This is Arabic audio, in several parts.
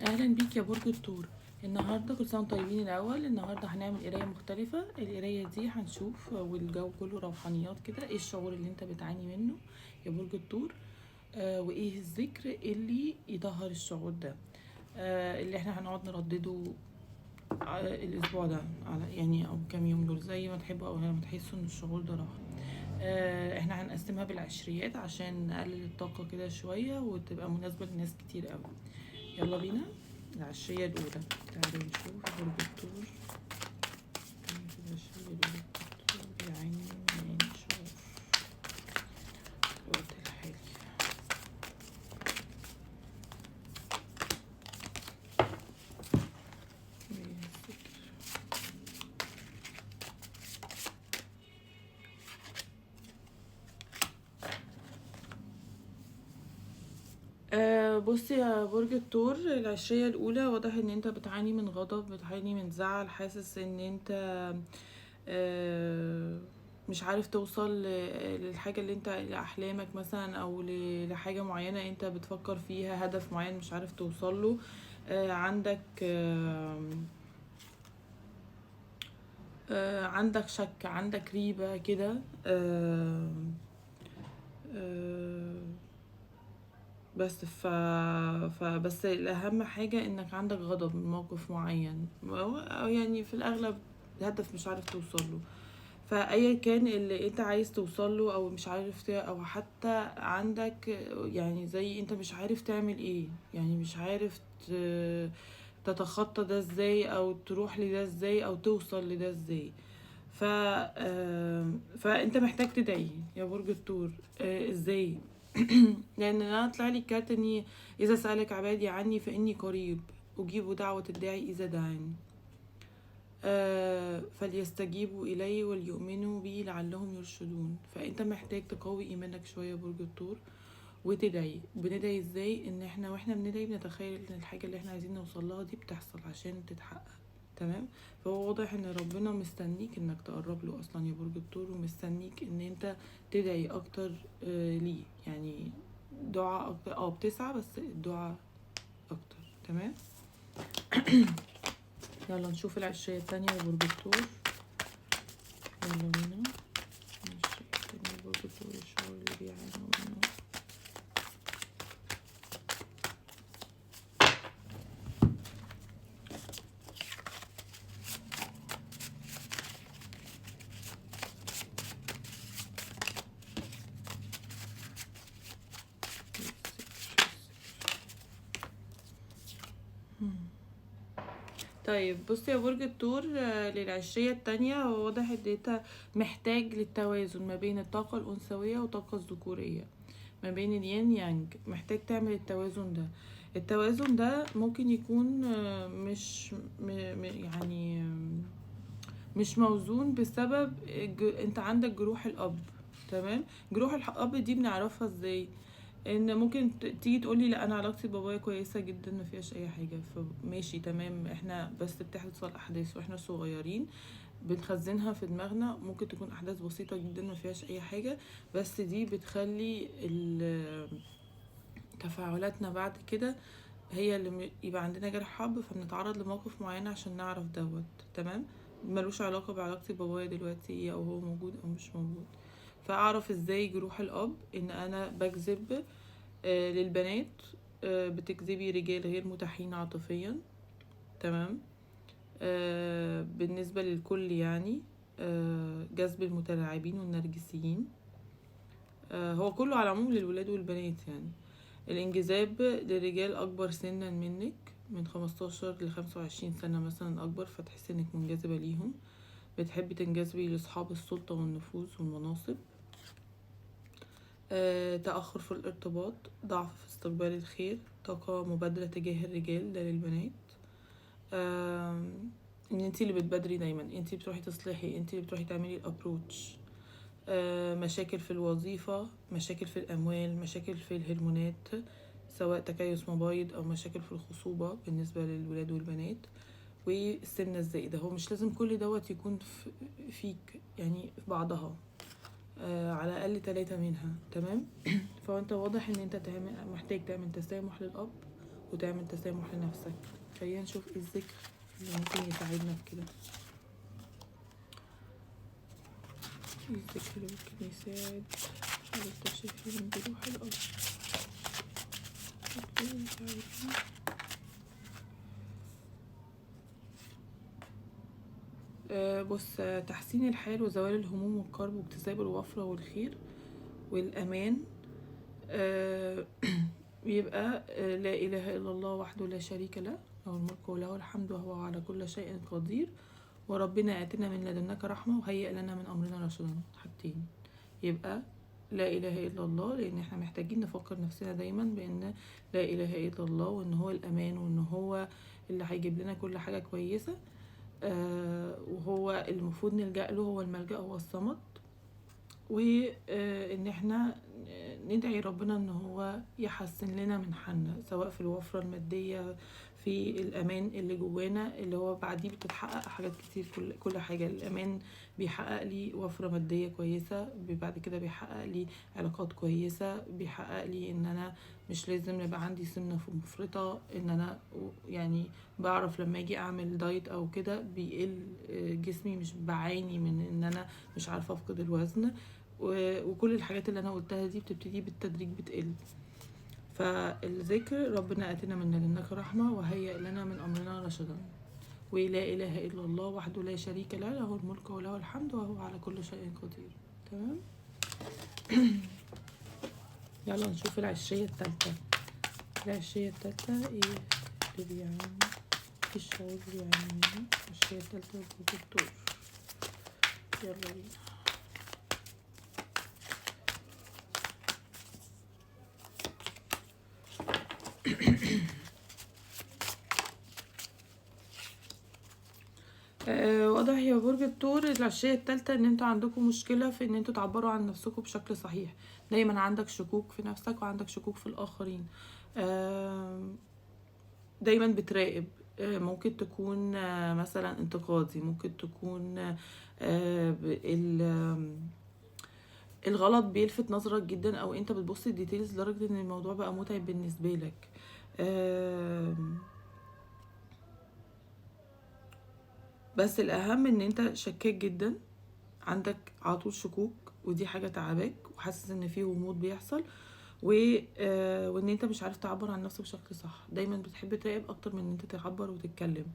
اهلا بيك يا برج الثور. النهارده كل سنه وانتم طيبين. الاول النهارده هنعمل قرايه مختلفه. القرايه دي هنشوف والجو كله روحانيات كده، ايه الشعور اللي انت بتعاني منه يا برج الثور. وايه الذكر اللي يطهر الشعور ده. اللي احنا هنقعد نردده الاسبوع ده، على يعني او كام يوم دول، زي ما تحبوا او لما تحسوا ان الشعور ده راح. احنا هنقسمها بالعشريات عشان نقلل الطاقه كده شويه وتبقى مناسبه لناس كتير قوي. يلا بينا. العشرية الأولى، تعالوا نشوف برج الثور. كانت العشرية الأولى الثور يعاني من شعور في الوقت الحالي. بصي يا برج الثور، العشرية الأولى واضح ان انت بتعاني من غضب، بتعاني من زعل، حاسس ان انت آه مش عارف توصل للحاجة اللي انت لأحلامك مثلا، او لحاجة معينة انت بتفكر فيها، هدف معين مش عارف توصل له. عندك شك، عندك ريبة كده. آه بس فبس الأهم حاجة انك عندك غضب من موقف معين، أو يعني في الأغلب هدف مش عارف توصله. فأيا كان اللي انت عايز توصله او مش عارف او حتى عندك يعني زي انت مش عارف تعمل ايه، يعني مش عارف تتخطى ده ازاي، او تروح لده ازاي، او توصل لده ازاي. فانت محتاج تدعي يا برج الثور. ازاي؟ لان انا طلع لي الكارت اني اذا سالك عبادي عني فاني قريب اجيب دعوه الداعي اذا دعاني. فليستجيبوا إلي وليؤمنوا بي لعلهم يرشدون. فأنت محتاج تقوي إيمانك شوية برج الثور وتدعي. بندعي ازاي؟ ان احنا واحنا بندعي بنتخيل ان الحاجة اللي احنا عايزين نوصل لها دي بتحصل عشان تتحقق. تمام. فهو واضح ان ربنا مستنيك انك تقرب له اصلا يا برج الثور، ومستنيك ان انت تدعي اكتر ليه يعني. دعاء اكتر، بتسعى بس الدعاء اكتر. تمام. يلا نشوف العشرية التانية لبرج الثور. يلا بينا. العشرية التانية لبرج الثور، الشعور اللي بيعانوا منه. طيب بصي يا برج الثور، للعشرية التانية هو واضح ان انت محتاج للتوازن ما بين الطاقة الأنثوية والطاقة الذكورية، ما بين اليان يانج. محتاج تعمل التوازن ده. التوازن ده ممكن يكون مش يعني مش موزون بسبب انت عندك جروح الأب. تمام. جروح الأب دي بنعرفها ازاي؟ ان ممكن تيجي تقولي لا انا علاقتي بابايا كويسه جدا ما فيهاش اي حاجه، فماشي تمام. احنا بس بتحصل احداث واحنا صغيرين بنخزنها في دماغنا، ممكن تكون احداث بسيطه جدا ما فيهاش اي حاجه، بس دي بتخلي تفاعلاتنا بعد كده هي اللي يبقى عندنا جرح حب، فبنتعرض لموقف معين عشان نعرف دوت. تمام. ملوش علاقه بعلاقتي بابايا دلوقتي ايه، او هو موجود او مش موجود. فاعرف ازاي جروح الاب؟ ان انا بجذب للبنات، بتجذبي رجال غير متاحين عاطفيا. تمام. بالنسبة للكل يعني جذب المتلاعبين والنرجسيين. هو كله على العموم للولاد والبنات يعني. الانجذاب لرجال أكبر سنا منك، من 15 ل25 سنة مثلا أكبر، فتحس إنك منجذبة ليهم. بتحبي تنجذبي لأصحاب السلطة والنفوذ والمناصب. تأخر في الارتباط، ضعف في استقبال الخير، طاقة مبادرة تجاه الرجال ده للبنات. ان انتي اللي بتبادري دايما، انتي بتروحي تصلحي، انتي اللي بتروحي تعملي الابروتش. مشاكل في الوظيفة، مشاكل في الأموال، مشاكل في الهرمونات، سواء تكيس مبايض أو مشاكل في الخصوبة بالنسبة للولاد والبنات. والسمنة الزائدة. هو مش لازم كل دوت يكون فيك يعني، في بعضها على الأقل 3 منها. تمام. فانت واضح ان انت محتاج تعمل تسامح للأب، وتعمل تسامح لنفسك. خلينا نشوف ايه الذكر اللي ممكن يساعدنا في كده. ايه الذكر اللي ممكن يساعد على التشفي من جروح الأرض؟ ربنا يساعدنا. بص، تحسين الحال وزوال الهموم والكرب واكتساب الوفرة والخير والأمان. يبقى لا إله إلا الله وحده لا شريك له، له الملك وله الحمد وهو على كل شيء قدير، وربنا آتنا من لدنك رحمة وهيئ لنا من أمرنا رشدا. حاجتين، يبقى لا إله إلا الله، لأن احنا محتاجين نفكر نفسنا دايما بأن لا إله إلا الله، وأن هو الأمان، وأن هو اللي هيجيب لنا كل حاجة كويسة. وهو المفروض نلجأ له، هو الملجأ، هو الصمد. وان احنا ندعي ربنا ان هو يحسن لنا من حالنا، سواء في الوفرة المادية، في الامان اللي جوانا اللي هو بعديه بتتحقق حاجات كتير. كل حاجة الامان بيحقق لي وفرة مادية كويسة، بعد كده بيحقق لي علاقات كويسة، بيحقق لي ان انا مش لازم يبقى عندي سمنة في مفرطة، ان انا يعني بعرف لما اجي اعمل دايت او كده بيقل جسمي، مش بعاني من ان انا مش عارفة افقد الوزن. وكل الحاجات اللي انا قلتها دي بتبتدي بالتدريج بتقل. فالذكر ربنا آتنا من لدنك رحمة وهيئ لنا من أمرنا رشدا، ولا إله إلا الله وحده لا شريك له، له الملك وله الحمد وهو على كل شيء قدير. تمام. يلا نشوف العشية التالتة. العشية التالتة ايه اللي بيعمل، ايه الشعور اللي بيعمل منه العشية التالتة بالدكتور. يلا بينا. واضح يا برج الثور العشية التالتة ان انتوا عندكم مشكلة في ان انتوا تعبروا عن نفسكم بشكل صحيح. دايما عندك شكوك في نفسك وعندك شكوك في الآخرين. دايما بتراقب. ممكن تكون مثلا انتقادي، ممكن تكون الغلط بيلفت نظرك جدا، او انت بتبص الديتيلز لدرجة ان الموضوع بقى متعب بالنسبة لك. بس الاهم ان انت شكاك جدا، عندك على طول شكوك، ودي حاجة تعباك وحاسس ان فيه غموض بيحصل، وان انت مش عارف تعبر عن نفسك بشكل صح. دايما بتحب تراقب اكتر من ان انت تعبر وتتكلم.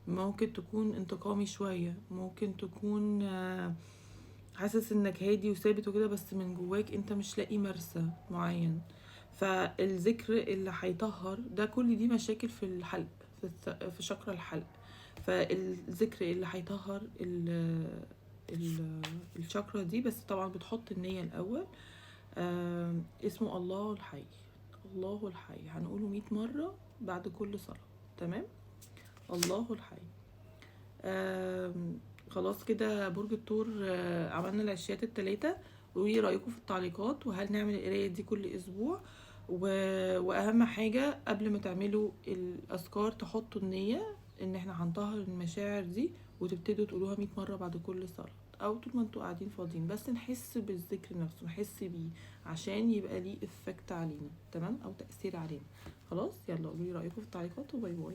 ممكن تكون انتقامي شوية، ممكن تكون حاسس انك هادي وثابت وكده، بس من جواك انت مش لاقي مرسى معين. فالذكر اللي هيطهر ده، كل دي مشاكل في الحلق، في شكر الحلق. فالذكر اللي هيطهر الشاكرا دي، بس طبعا بتحط النية الاول. اسمه الله الحي. الله الحي هنقوله 100 مرة بعد كل صلاة. تمام. الله الحي. خلاص كده برج الثور، عملنا العشيات التلاتة. وايه رأيكم في التعليقات؟ وهل نعمل القراية دي كل اسبوع؟ واهم حاجة قبل ما تعملوا الاذكار تحطوا النية ان احنا هنطهر المشاعر دي، وتبتدوا تقولوها 100 مرة بعد كل صلاة، او طول ما انتوا قاعدين فاضيين، بس نحس بالذكر نفسه، نحس بيه عشان يبقى ليه افكت علينا. تمام، او تأثير علينا. خلاص، يلا قولوا لي رأيكم في التعليقات، وباي باي.